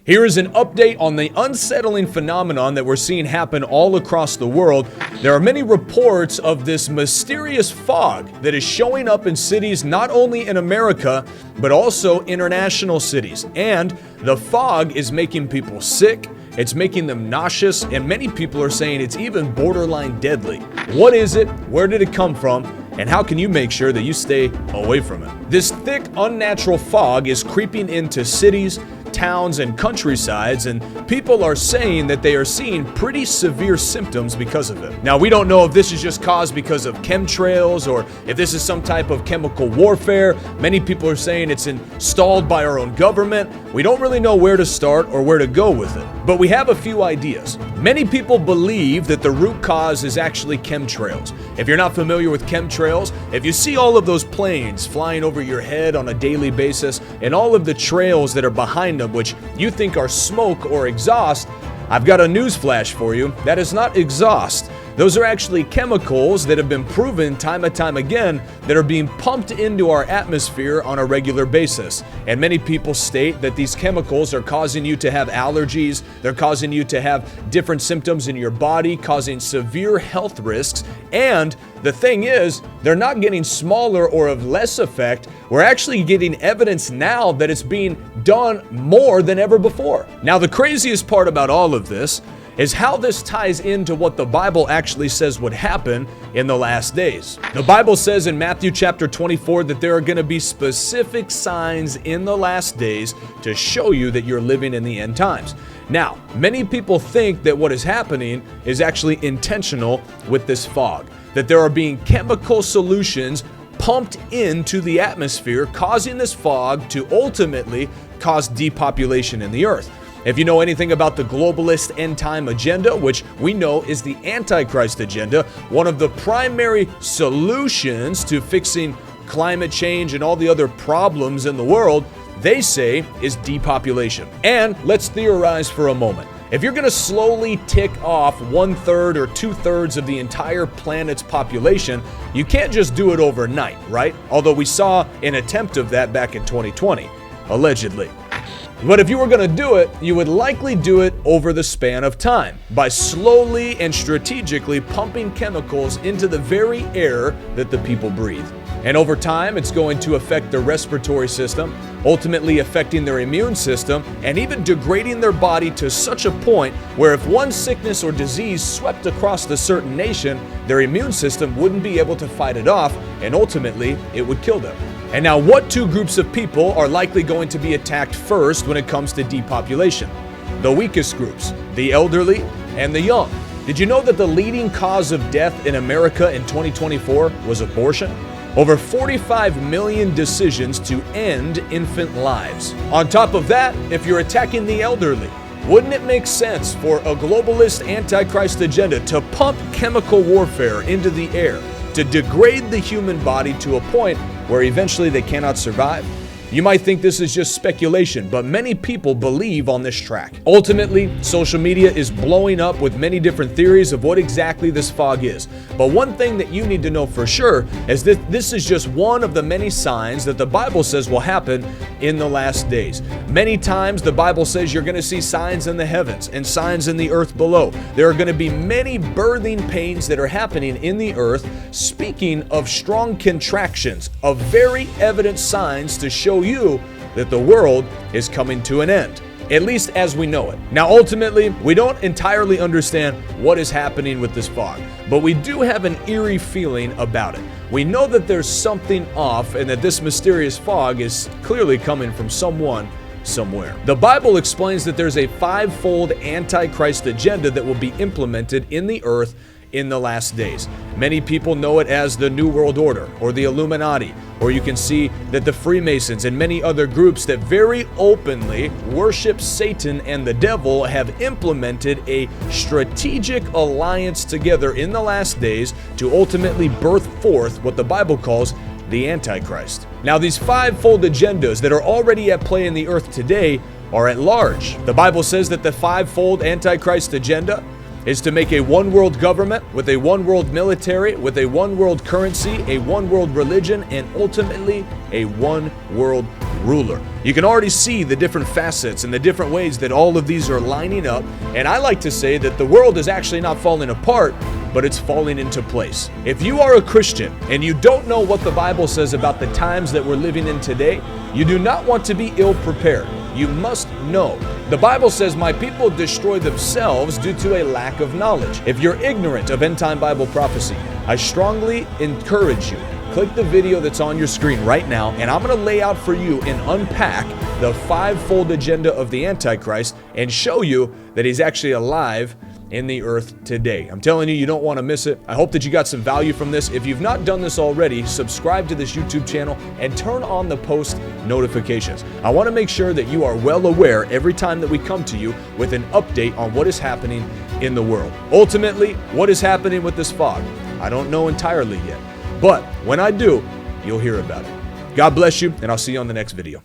Here is an update on the unsettling phenomenon that we're seeing happen all across the world. There are many reports of this mysterious fog that is showing up in cities not only in America, but also international cities. And the fog is making people sick, it's making them nauseous, and many people are saying it's even borderline deadly. What is it? Where did it come from? And how can you make sure that you stay away from it? This thick, unnatural fog is creeping into cities, towns, and countrysides, and people are saying that they are seeing pretty severe symptoms because of it. Now, we don't know if this is just caused because of chemtrails or if this is some type of chemical warfare. Many people are saying it's installed by our own government. We don't really know where to start or where to go with it, but we have a few ideas. Many people believe that the root cause is actually chemtrails. If you're not familiar with chemtrails, if you see all of those planes flying over your head on a daily basis and all of the trails that are behind them, which you think are smoke or exhaust, I've got a news flash for you. That is not exhaust. Those are actually chemicals that have been proven time and time again that are being pumped into our atmosphere on a regular basis. And many people state that these chemicals are causing you to have allergies, they're causing you to have different symptoms in your body, causing severe health risks. And the thing is, they're not getting smaller or of less effect. We're actually getting evidence now that it's being done more than ever before. Now, the craziest part about all of this is how this ties into what the Bible actually says would happen in the last days. The Bible says in Matthew chapter 24 that there are going to be specific signs in the last days to show you that you're living in the end times. Now, many people think that what is happening is actually intentional with this fog, that there are being chemical solutions pumped into the atmosphere, causing this fog to ultimately cause depopulation in the earth. If you know anything about the globalist end-time agenda, which we know is the Antichrist agenda, one of the primary solutions to fixing climate change and all the other problems in the world, they say is depopulation. And let's theorize for a moment. If you're going to slowly tick off 1/3 or 2/3 of the entire planet's population, you can't just do it overnight, right? Although we saw an attempt of that back in 2020, allegedly. But if you were going to do it, you would likely do it over the span of time by slowly and strategically pumping chemicals into the very air that the people breathe. And over time, it's going to affect their respiratory system, ultimately affecting their immune system, and even degrading their body to such a point where if one sickness or disease swept across a certain nation, their immune system wouldn't be able to fight it off, and ultimately, it would kill them. And now, what two groups of people are likely going to be attacked first when it comes to depopulation? The weakest groups, the elderly and the young. Did you know that the leading cause of death in America in 2024 was abortion? Over 45 million decisions to end infant lives. On top of that, if you're attacking the elderly, wouldn't it make sense for a globalist Antichrist agenda to pump chemical warfare into the air to degrade the human body to a point where eventually they cannot survive? You might think this is just speculation, but many people believe on this track. Ultimately, social media is blowing up with many different theories of what exactly this fog is. But one thing that you need to know for sure is that this is just one of the many signs that the Bible says will happen in the last days. Many times the Bible says you're going to see signs in the heavens and signs in the earth below. There are going to be many birthing pains that are happening in the earth, speaking of strong contractions, of very evident signs to show you that the world is coming to an end, at least as we know it. Now, ultimately, we don't entirely understand what is happening with this fog, but we do have an eerie feeling about it. We know that there's something off and that this mysterious fog is clearly coming from someone somewhere. The Bible explains that there's a five-fold Antichrist agenda that will be implemented in the earth in the last days. Many people know it as the New World Order or the Illuminati, or you can see that the Freemasons and many other groups that very openly worship Satan and the devil have implemented a strategic alliance together in the last days to ultimately birth forth what the Bible calls the Antichrist. Now, these five-fold agendas that are already at play in the earth today are at large. The Bible says that the five-fold Antichrist agenda is to make a one world government with a one world military, with a one world currency, a one world religion, and ultimately a one world ruler. You can already see the different facets and the different ways that all of these are lining up. And I like to say that the world is actually not falling apart, but it's falling into place. If you are a Christian and you don't know what the Bible says about the times that we're living in today, you do not want to be ill prepared. You must know. The Bible says, my people destroy themselves due to a lack of knowledge. If you're ignorant of end time Bible prophecy, I strongly encourage you, click the video that's on your screen right now, and I'm going to lay out for you and unpack the fivefold agenda of the Antichrist and show you that he's actually alive in the earth today. I'm telling you, you don't want to miss it. I hope that you got some value from this. If you've not done this already, subscribe to this YouTube channel and turn on the post notifications. I want to make sure that you are well aware every time that we come to you with an update on what is happening in the world. Ultimately, what is happening with this fog? I don't know entirely yet, but when I do, you'll hear about it. God bless you, and I'll see you on the next video.